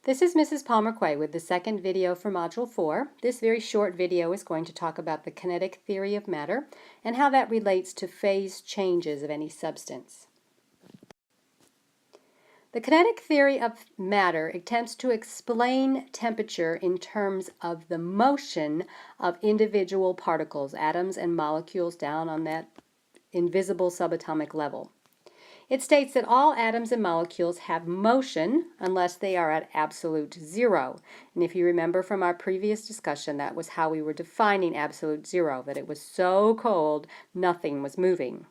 This is Mrs. Palmer-Quay with the second video for Module 4. This very short video is going to talk about the kinetic theory of matter and how that relates to phase changes of any substance. The kinetic theory of matter attempts to explain temperature in terms of the motion of individual particles, atoms and molecules down on that invisible subatomic level. It states that all atoms and molecules have motion unless they are at absolute zero. And if you remember from our previous discussion, that was how we were defining absolute zero, that it was so cold, nothing was moving.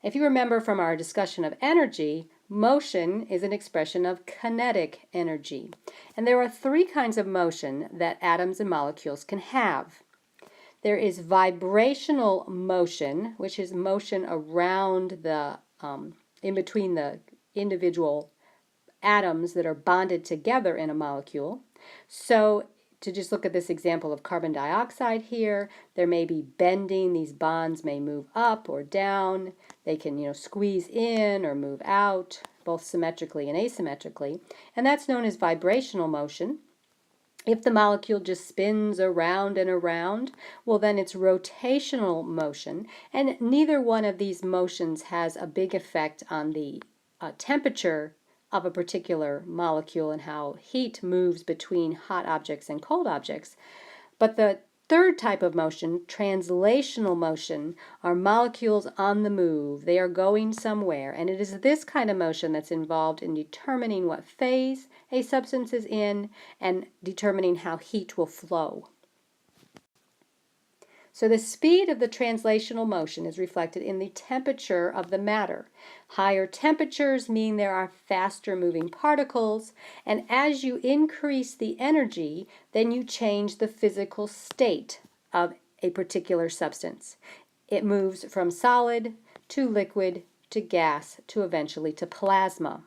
If you remember from our discussion of energy, motion is an expression of kinetic energy. And there are three kinds of motion that atoms and molecules can have. There is vibrational motion, which is motion around the in between the individual atoms that are bonded together in a molecule. So to just look at this example of carbon dioxide here, there may be bending. These bonds may move up or down. They can, squeeze in or move out, both symmetrically and asymmetrically. And that's known as vibrational motion. If the molecule just spins around and around, well then it's rotational motion, and neither one of these motions has a big effect on the temperature of a particular molecule and how heat moves between hot objects and cold objects. But the third type of motion, translational motion, are molecules on the move. They are going somewhere, and it is this kind of motion that's involved in determining what phase a substance is in and determining how heat will flow. So the speed of the translational motion is reflected in the temperature of the matter. Higher temperatures mean there are faster moving particles, and as you increase the energy, then you change the physical state of a particular substance. It moves from solid to liquid to gas to eventually to plasma.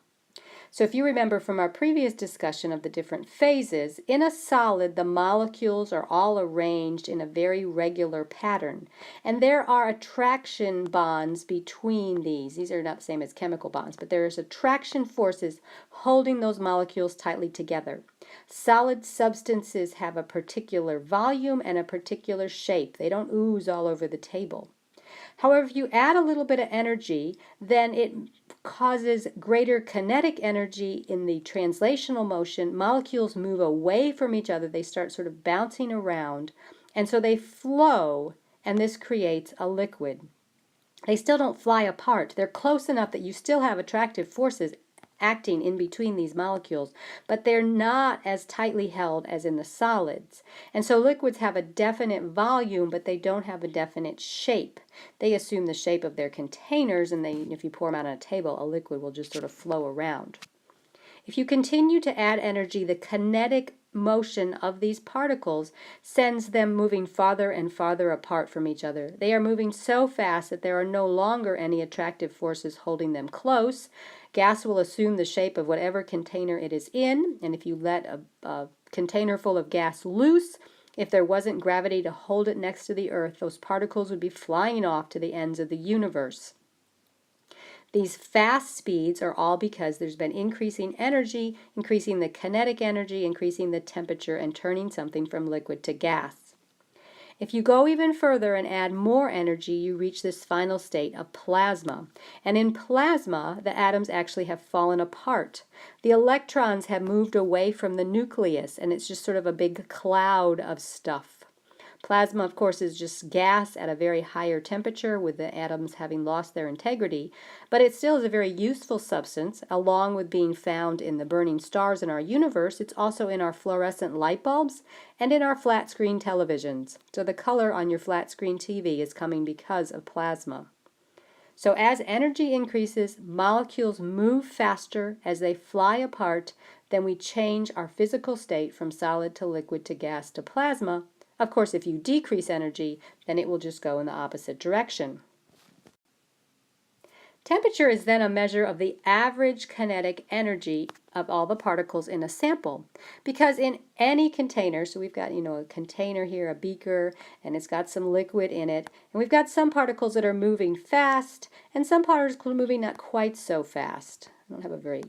So if you remember from our previous discussion of the different phases, in a solid the molecules are all arranged in a very regular pattern. And there are attraction bonds between these. These are not the same as chemical bonds, but there is attraction forces holding those molecules tightly together. Solid substances have a particular volume and a particular shape. They don't ooze all over the table. However, if you add a little bit of energy, then it causes greater kinetic energy in the translational motion. Molecules move away from each other. They start sort of bouncing around, and so they flow, and this creates a liquid. They still don't fly apart. They're close enough that you still have attractive forces acting in between these molecules, but they're not as tightly held as in the solids. And so liquids have a definite volume, but they don't have a definite shape. They assume the shape of their containers, and if you pour them out on a table, a liquid will just sort of flow around. If you continue to add energy, the kinetic motion of these particles sends them moving farther and farther apart from each other. They are moving so fast that there are no longer any attractive forces holding them close. Gas will assume the shape of whatever container it is in, and if you let a container full of gas loose, if there wasn't gravity to hold it next to the earth, those particles would be flying off to the ends of the universe. These fast speeds are all because there's been increasing energy, increasing the kinetic energy, increasing the temperature, and turning something from liquid to gas. If you go even further and add more energy, you reach this final state of plasma. And in plasma, the atoms actually have fallen apart. The electrons have moved away from the nucleus, and it's just sort of a big cloud of stuff. Plasma, of course, is just gas at a very higher temperature with the atoms having lost their integrity, but it still is a very useful substance. Along with being found in the burning stars in our universe, it's also in our fluorescent light bulbs and in our flat screen televisions. So the color on your flat screen TV is coming because of plasma. So as energy increases, molecules move faster as they fly apart, then we change our physical state from solid to liquid to gas to plasma. Of course, if you decrease energy, then it will just go in the opposite direction. Temperature is then a measure of the average kinetic energy of all the particles in a sample. Because in any container, so we've got, a container here, a beaker, and it's got some liquid in it, and we've got some particles that are moving fast, and some particles moving not quite so fast. I don't have a very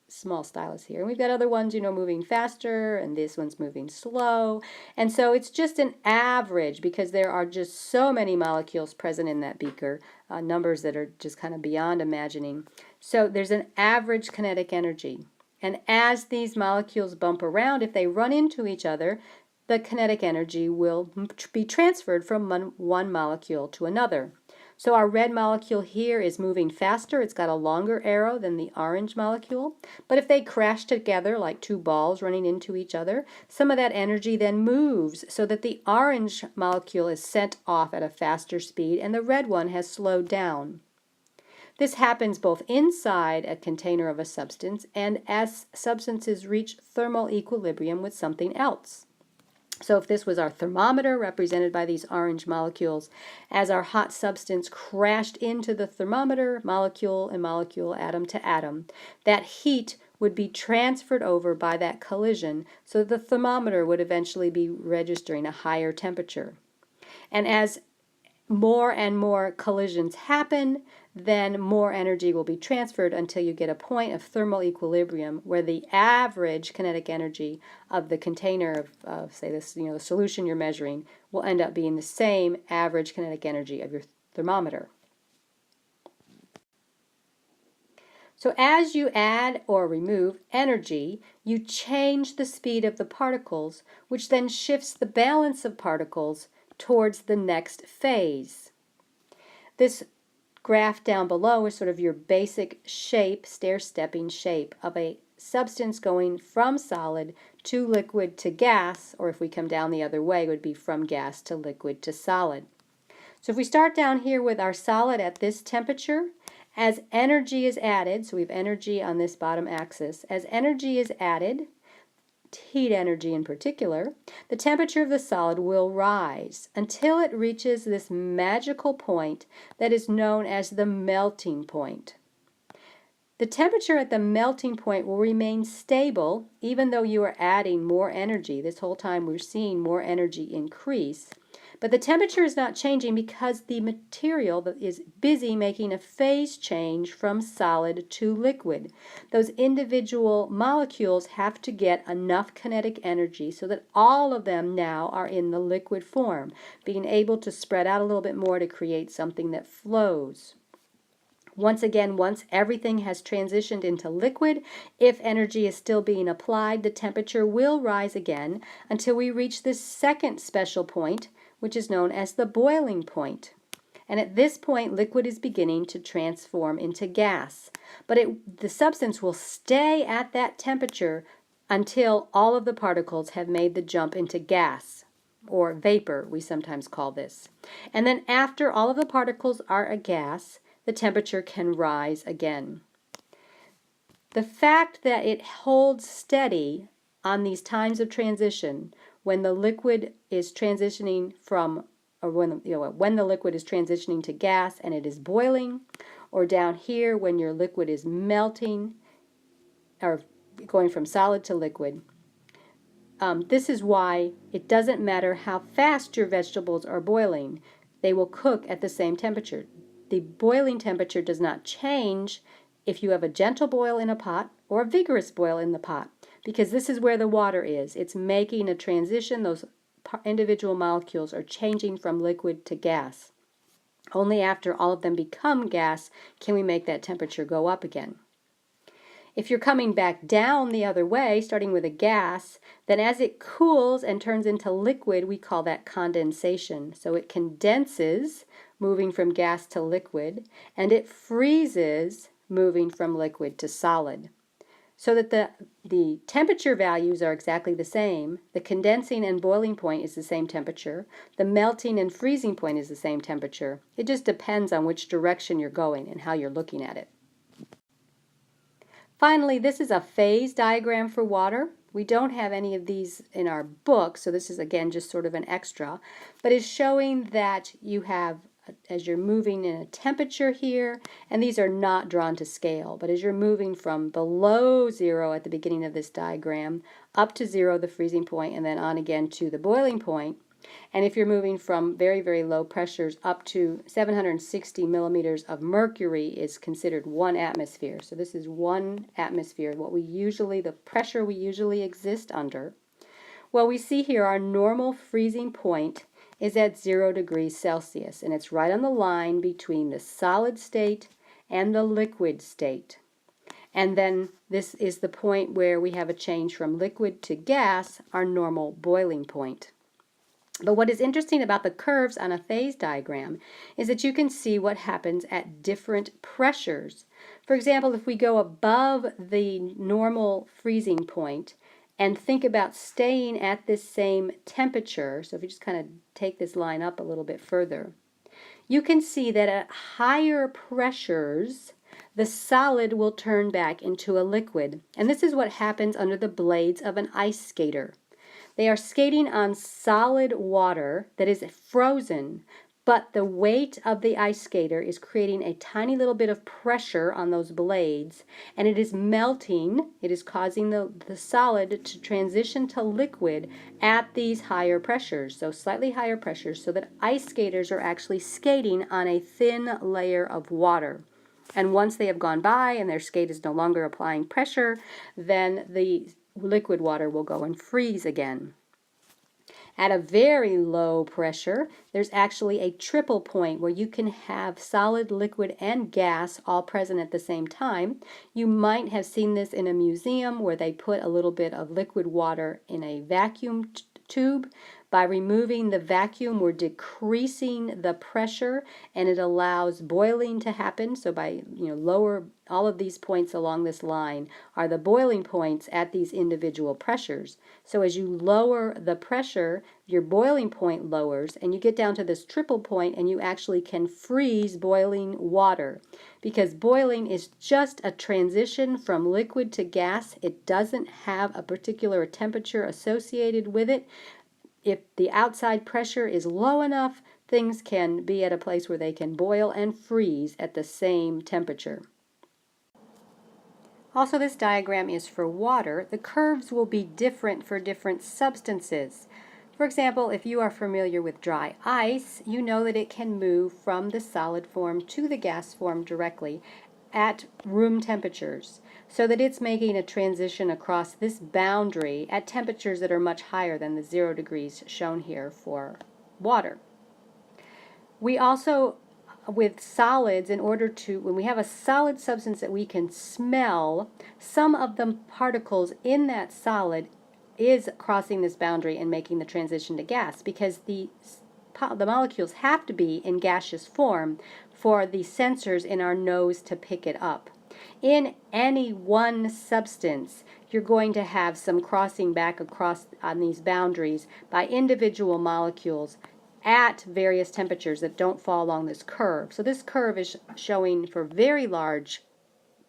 small stylus here. And we've got other ones, moving faster, and this one's moving slow. And so it's just an average because there are just so many molecules present in that beaker, numbers that are just kind of beyond imagining. So there's an average kinetic energy. And as these molecules bump around, if they run into each other, the kinetic energy will be transferred from one molecule to another. So our red molecule here is moving faster. It's got a longer arrow than the orange molecule. But if they crash together like two balls running into each other, some of that energy then moves so that the orange molecule is sent off at a faster speed and the red one has slowed down. This happens both inside a container of a substance and as substances reach thermal equilibrium with something else. So if this was our thermometer, represented by these orange molecules, as our hot substance crashed into the thermometer, molecule and molecule, atom to atom, that heat would be transferred over by that collision, so the thermometer would eventually be registering a higher temperature. And as more and more collisions happen, then more energy will be transferred until you get a point of thermal equilibrium where the average kinetic energy of the container of say this, the solution you're measuring will end up being the same average kinetic energy of your thermometer. So as you add or remove energy, you change the speed of the particles, which then shifts the balance of particles towards the next phase. This graph down below is sort of your basic shape, stair-stepping shape of a substance going from solid to liquid to gas, or if we come down the other way, it would be from gas to liquid to solid. So if we start down here with our solid at this temperature, as energy is added, so we have energy on this bottom axis, as energy is added, heat energy in particular, the temperature of the solid will rise until it reaches this magical point that is known as the melting point. The temperature at the melting point will remain stable even though you are adding more energy. This whole time we're seeing more energy increase. But the temperature is not changing because the material is busy making a phase change from solid to liquid. Those individual molecules have to get enough kinetic energy so that all of them now are in the liquid form, being able to spread out a little bit more to create something that flows. Once again, once everything has transitioned into liquid, if energy is still being applied, the temperature will rise again until we reach this second special point, which is known as the boiling point. And at this point, liquid is beginning to transform into gas. But the substance will stay at that temperature until all of the particles have made the jump into gas, or vapor, we sometimes call this. And then after all of the particles are a gas, the temperature can rise again. The fact that it holds steady on these times of transition, when the liquid is transitioning from, or when the liquid is transitioning to gas and it is boiling, or down here when your liquid is melting, or going from solid to liquid. This is why it doesn't matter how fast your vegetables are boiling, they will cook at the same temperature. The boiling temperature does not change if you have a gentle boil in a pot or a vigorous boil in the pot, because this is where the water is. It's making a transition. Those individual molecules are changing from liquid to gas. Only after all of them become gas can we make that temperature go up again. If you're coming back down the other way, starting with a gas, then as it cools and turns into liquid, we call that condensation. So it condenses, moving from gas to liquid, and it freezes, moving from liquid to solid. So that the temperature values are exactly the same. The condensing and boiling point is the same temperature. The melting and freezing point is the same temperature. It just depends on which direction you're going and how you're looking at it. Finally, this is a phase diagram for water. We don't have any of these in our book, so this is again just sort of an extra, but it's showing that you have, as you're moving in a temperature here, and these are not drawn to scale, but as you're moving from below 0 at the beginning of this diagram, up to 0, the freezing point, and then on again to the boiling point, And if you're moving from very, very low pressures up to 760 millimeters of mercury is considered 1 atmosphere. So this is 1 atmosphere, the pressure we usually exist under. Well, we see here our normal freezing point is at 0 degrees Celsius, and it's right on the line between the solid state and the liquid state. And then this is the point where we have a change from liquid to gas, our normal boiling point. But what is interesting about the curves on a phase diagram is that you can see what happens at different pressures. For example, if we go above the normal freezing point and think about staying at this same temperature, so if you just kind of take this line up a little bit further, you can see that at higher pressures, the solid will turn back into a liquid. And this is what happens under the blades of an ice skater. They are skating on solid water that is frozen, but the weight of the ice skater is creating a tiny little bit of pressure on those blades, and it is melting. It is causing the solid to transition to liquid at these higher pressures, so slightly higher pressures, so that ice skaters are actually skating on a thin layer of water. And once they have gone by and their skate is no longer applying pressure, then the liquid water will go and freeze again. At a very low pressure, there's actually a triple point where you can have solid, liquid, and gas all present at the same time. You might have seen this in a museum where they put a little bit of liquid water in a vacuum tube. By removing the vacuum, we're decreasing the pressure, and it allows boiling to happen. So by lower all of these points along this line are the boiling points at these individual pressures. So as you lower the pressure, your boiling point lowers, and you get down to this triple point, and you actually can freeze boiling water. Because boiling is just a transition from liquid to gas. It doesn't have a particular temperature associated with it. If the outside pressure is low enough, things can be at a place where they can boil and freeze at the same temperature. Also, this diagram is for water. The curves will be different for different substances. For example, if you are familiar with dry ice, you know that it can move from the solid form to the gas form directly at room temperatures, so that it's making a transition across this boundary at temperatures that are much higher than the 0 degrees shown here for water. We also, with solids, when we have a solid substance that we can smell, some of the particles in that solid is crossing this boundary and making the transition to gas, because the molecules have to be in gaseous form for the sensors in our nose to pick it up. In any one substance, you're going to have some crossing back across on these boundaries by individual molecules at various temperatures that don't fall along this curve. So this curve is showing for very large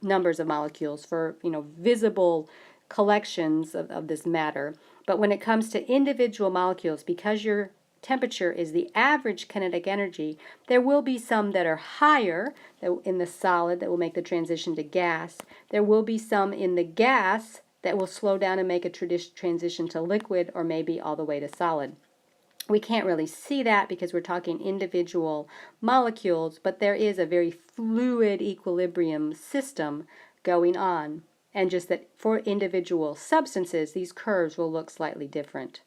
numbers of molecules, for visible collections of this matter. But when it comes to individual molecules, because your temperature is the average kinetic energy, there will be some that are higher in the solid that will make the transition to gas. There will be some in the gas that will slow down and make a transition to liquid, or maybe all the way to solid. We can't really see that because we're talking individual molecules, but there is a very fluid equilibrium system going on. And just that for individual substances, these curves will look slightly different.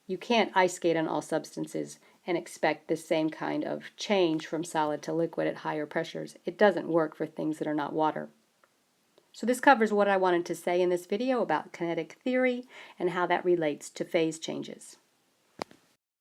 You can't ice skate on all substances and expect the same kind of change from solid to liquid at higher pressures. It doesn't work for things that are not water. So this covers what I wanted to say in this video about kinetic theory and how that relates to phase changes.